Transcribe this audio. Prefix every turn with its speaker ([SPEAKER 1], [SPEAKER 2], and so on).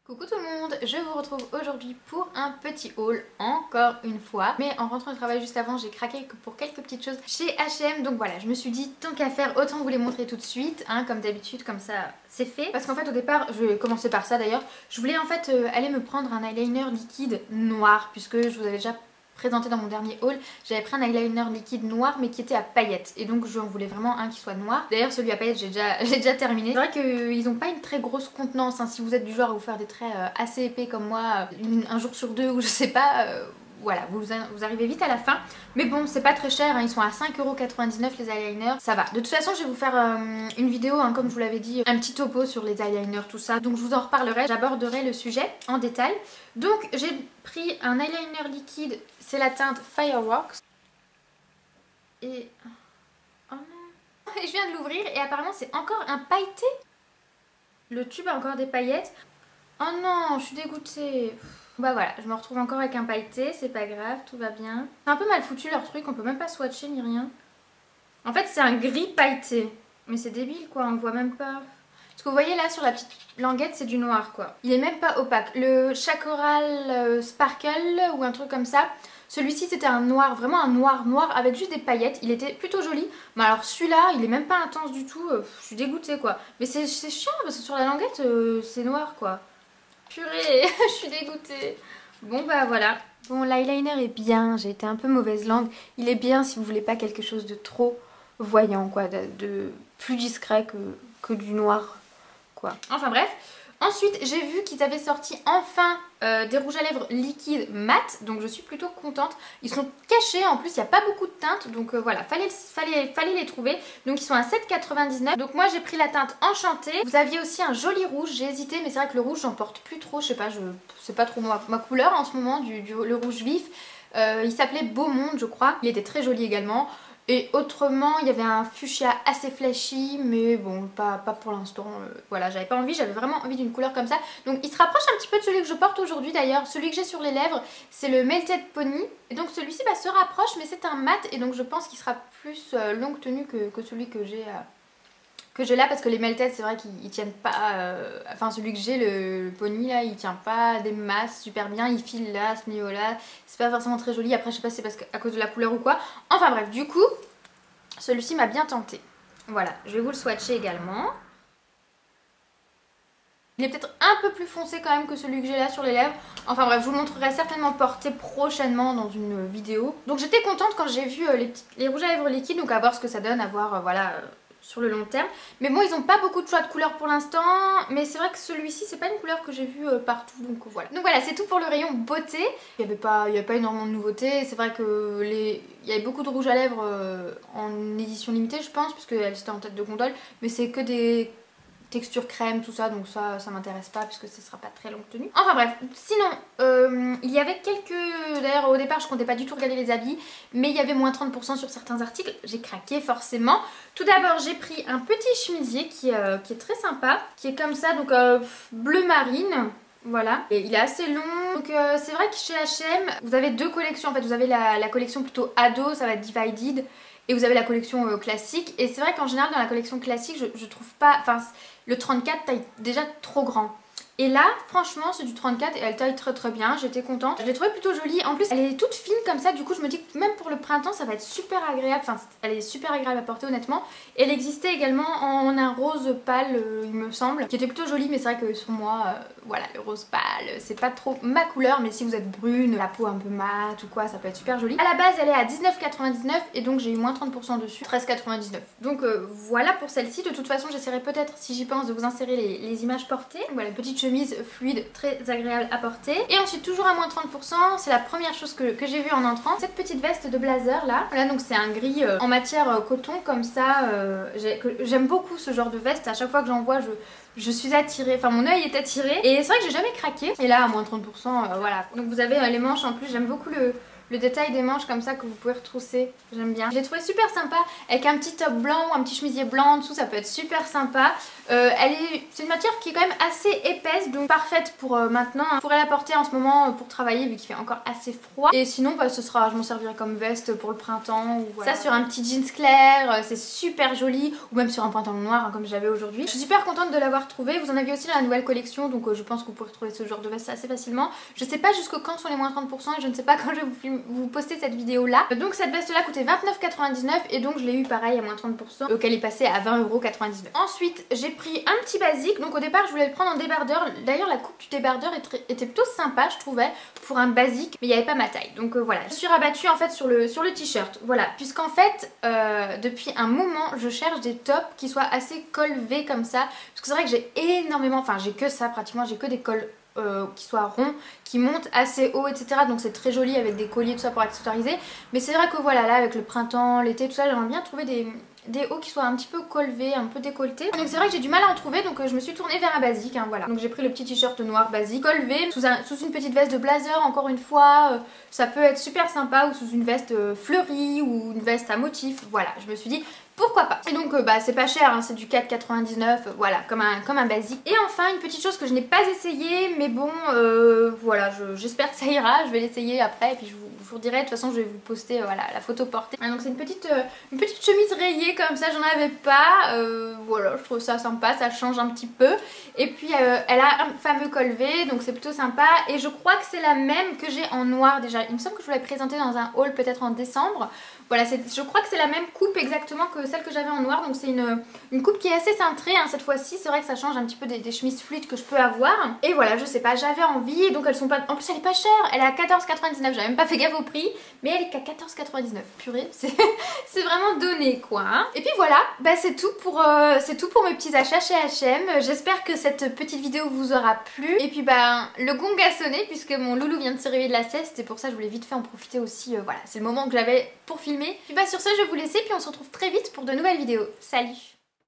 [SPEAKER 1] Coucou tout le monde, je vous retrouve aujourd'hui pour un petit haul, encore une fois. Mais en rentrant du travail juste avant, j'ai craqué pour quelques petites choses chez H&M. Donc voilà, je me suis dit, tant qu'à faire, autant vous les montrer tout de suite, hein, comme d'habitude, comme ça c'est fait. Parce qu'en fait au départ, je vais commencer par ça d'ailleurs, je voulais en fait aller me prendre un eyeliner liquide noir, puisque je vous avais déjà présenté dans mon dernier haul, j'avais pris un eyeliner liquide noir mais qui était à paillettes et donc j'en voulais vraiment un qui soit noir. D'ailleurs celui à paillettes j'ai déjà terminé. C'est vrai qu'ils n'ont pas une très grosse contenance, hein, si vous êtes du genre à vous faire des traits assez épais comme moi, un jour sur deux ou je sais pas, voilà, vous arrivez vite à la fin. Mais bon, c'est pas très cher, hein, ils sont à 5,99€ les eyeliners, ça va. De toute façon, je vais vous faire une vidéo, hein, comme je vous l'avais dit, un petit topo sur les eyeliners, tout ça. Donc je vous en reparlerai, j'aborderai le sujet en détail. Donc j'ai pris un eyeliner liquide, c'est la teinte Fireworks. Et... oh non. Je viens de l'ouvrir et apparemment c'est encore un pailleté. Le tube a encore des paillettes. Oh non, je suis dégoûtée. Bah voilà, je me retrouve encore avec un pailleté, c'est pas grave, tout va bien. C'est un peu mal foutu leur truc, on peut même pas swatcher ni rien. En fait c'est un gris pailleté. Mais c'est débile quoi, on le voit même pas. Parce que vous voyez là sur la petite languette c'est du noir quoi. Il est même pas opaque. Le Chacoral Sparkle ou un truc comme ça, celui-ci c'était un noir, vraiment un noir avec juste des paillettes. Il était plutôt joli. Mais alors celui-là il est même pas intense du tout, je suis dégoûtée quoi. Mais c'est chiant parce que sur la languette c'est noir quoi. Purée, je suis dégoûtée. Bon bah voilà. Bon, l'eyeliner est bien, j'ai été un peu mauvaise langue. Il est bien si vous voulez pas quelque chose de trop voyant quoi, de plus discret que du noir quoi. Enfin bref. Ensuite j'ai vu qu'ils avaient sorti enfin des rouges à lèvres liquides mat, donc je suis plutôt contente. Ils sont cachés, en plus il n'y a pas beaucoup de teintes, donc voilà, fallait les trouver. Donc ils sont à 7,99 €. Donc moi j'ai pris la teinte enchantée. Vous aviez aussi un joli rouge, j'ai hésité mais c'est vrai que le rouge j'en porte plus trop, je sais pas, c'est pas trop ma couleur en ce moment, le rouge vif. Il s'appelait Beau Monde je crois, il était très joli également. Et autrement, il y avait un fuchsia assez flashy, mais bon, pas pour l'instant. Voilà, j'avais pas envie, j'avais vraiment envie d'une couleur comme ça. Donc il se rapproche un petit peu de celui que je porte aujourd'hui d'ailleurs. Celui que j'ai sur les lèvres, c'est le Melted Pony. Et donc celui-ci se rapproche, mais c'est un mat. Et donc je pense qu'il sera plus longue tenue que celui que j'ai là, parce que les melted c'est vrai qu'ils tiennent pas, enfin celui que j'ai, le pony là, il tient pas des masses super bien, il file là, à ce niveau là, c'est pas forcément très joli. Après je sais pas si c'est parce à cause de la couleur ou quoi. Enfin bref, du coup celui-ci m'a bien tenté. Voilà, je vais vous le swatcher également. Il est peut-être un peu plus foncé quand même que celui que j'ai là sur les lèvres. Enfin bref, je vous le montrerai certainement porté prochainement dans une vidéo. Donc j'étais contente quand j'ai vu les rouges à lèvres liquides, donc à voir ce que ça donne, à voir voilà sur le long terme. Mais bon, ils n'ont pas beaucoup de choix de couleurs pour l'instant, mais c'est vrai que celui-ci c'est pas une couleur que j'ai vue partout, donc voilà. Donc voilà, c'est tout pour le rayon beauté. Il n'y avait pas énormément de nouveautés. C'est vrai que il y avait beaucoup de rouge à lèvres en édition limitée je pense, puisque elle était en tête de gondole, mais c'est que des texture crème, tout ça, donc ça m'intéresse pas puisque ce sera pas très longue tenue. Enfin bref, sinon il y avait quelques... D'ailleurs au départ je comptais pas du tout regarder les habits, mais il y avait moins 30% sur certains articles, j'ai craqué forcément. Tout d'abord j'ai pris un petit chemisier qui est très sympa, qui est comme ça, donc bleu marine. Voilà, et il est assez long. Donc c'est vrai que chez H&M vous avez deux collections en fait. Vous avez la collection plutôt ado, ça va être Divided, et vous avez la collection classique. Et c'est vrai qu'en général dans la collection classique je trouve pas, enfin le 34 taille déjà trop grand. Et là, franchement, c'est du 34 et elle taille très bien, j'étais contente. Je l'ai trouvée plutôt jolie. En plus, elle est toute fine comme ça, du coup, je me dis que même pour le printemps, ça va être super agréable. Enfin, elle est super agréable à porter, honnêtement. Et elle existait également en un rose pâle, il me semble, qui était plutôt jolie, mais c'est vrai que sur moi, voilà, le rose pâle, c'est pas trop ma couleur. Mais si vous êtes brune, la peau un peu mate ou quoi, ça peut être super joli. À la base, elle est à 19,99 € et donc j'ai eu moins 30% dessus, 13,99 €. Donc voilà pour celle-ci. De toute façon, j'essaierai peut-être, si j'y pense, de vous insérer les images portées. Voilà, petite chemise fluide très agréable à porter. Et ensuite toujours à moins 30%, c'est la première chose que j'ai vue en entrant, cette petite veste de blazer là. Voilà, donc c'est un gris en matière coton comme ça. J'aime beaucoup ce genre de veste, à chaque fois que j'en vois je suis attirée, enfin mon œil est attiré. Et c'est vrai que j'ai jamais craqué. Et là à moins 30%, voilà. Donc vous avez les manches en plus, j'aime beaucoup le détail des manches comme ça que vous pouvez retrousser, j'aime bien. Je l'ai trouvé super sympa avec un petit top blanc ou un petit chemisier blanc en dessous, ça peut être super sympa. C'est une matière qui est quand même assez épaisse, donc parfaite pour maintenant. Je pourrais la porter en ce moment pour travailler vu qu'il fait encore assez froid. Et sinon bah, je m'en servirai comme veste pour le printemps. Ou voilà. Ça sur un petit jeans clair, c'est super joli. Ou même sur un pantalon noir hein, comme j'avais aujourd'hui. Je suis super contente de l'avoir trouvé. Vous en avez aussi dans la nouvelle collection, donc je pense que vous pourrez trouver ce genre de veste assez facilement. Je sais pas jusqu'au quand sont les moins 30% et je ne sais pas quand je vais vous poster cette vidéo là. Donc cette veste là coûtait 29,99 et donc je l'ai eu pareil à moins 30%. Donc elle est passée à 20,99 €. Ensuite j'ai pris un petit basique. Donc au départ je voulais le prendre en débardeur. D'ailleurs la coupe du débardeur était plutôt sympa je trouvais pour un basique, mais il n'y avait pas ma taille. Donc voilà, je suis rabattue en fait sur le t-shirt. Voilà, puisqu'en fait depuis un moment je cherche des tops qui soient assez col V comme ça. Parce que c'est vrai que j'ai énormément, enfin j'ai que ça pratiquement, j'ai que des cols qui soient ronds, qui montent assez haut, etc. Donc c'est très joli avec des colliers tout ça pour accessoiriser. Mais c'est vrai que voilà, là avec le printemps, l'été, tout ça, j'aimerais bien trouver des hauts qui soient un petit peu colvés, un peu décolletés. Donc c'est vrai que j'ai du mal à en trouver, donc je me suis tournée vers un basique, hein, voilà. Donc j'ai pris le petit t-shirt noir basique, colvé, sous une petite veste de blazer, encore une fois. Ça peut être super sympa, ou sous une veste fleurie, ou une veste à motif, voilà. Je me suis dit pourquoi pas. Et donc bah c'est pas cher, hein, c'est du 4,99, voilà, comme un basique. Et enfin une petite chose que je n'ai pas essayé, mais bon voilà, j'espère que ça ira, je vais l'essayer après et puis je vous dirai, de toute façon je vais vous poster voilà, la photo portée. Donc c'est une petite chemise rayée comme ça, j'en avais pas, voilà, je trouve ça sympa, ça change un petit peu. Et puis elle a un fameux col V, donc c'est plutôt sympa. Et je crois que c'est la même que j'ai en noir déjà, il me semble que je vous l'ai présentée dans un haul peut-être en décembre. Voilà, je crois que c'est la même coupe exactement que celle que j'avais en noir, donc c'est une coupe qui est assez cintrée hein, cette fois-ci. C'est vrai que ça change un petit peu des chemises fluides que je peux avoir. Et voilà, je sais pas, j'avais envie, donc elles sont pas... En plus elle est pas chère, elle est à 14,99, j'avais même pas fait gaffe au prix, mais elle est qu'à 14,99, purée, c'est vraiment donné quoi hein. Et puis voilà, bah c'est tout pour mes petits achats chez H&M. J'espère que cette petite vidéo vous aura plu. Et puis bah le gong a sonné puisque mon loulou vient de se réveiller de la sieste, et pour ça je voulais vite fait en profiter aussi, voilà, c'est le moment que j'avais pour filmer. Puis bah sur ce je vais vous laisser, puis on se retrouve très vite pour de nouvelles vidéos. Salut!